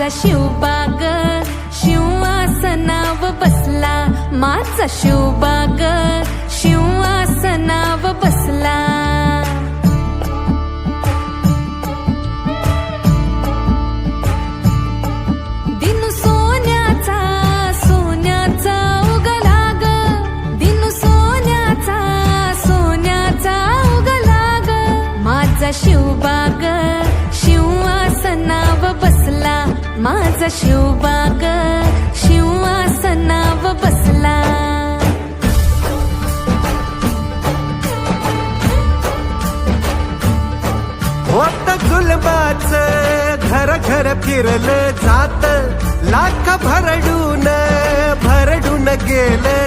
माझा शिवबाग शिवासनाव बसला, माझा शिवबाग शिवासनाव बसला. दिनू सोन्याचा सोन्याचा उगला ग, दिनू सोन्याचा सोन्याचा उगला ग. माझा शिवबाग शिवासनाव बसला, माझा शिवबाग शिवासनाव बसला. होत जुलबाच घर घर फिरलं जात, लाख भरडून भरडून गेलं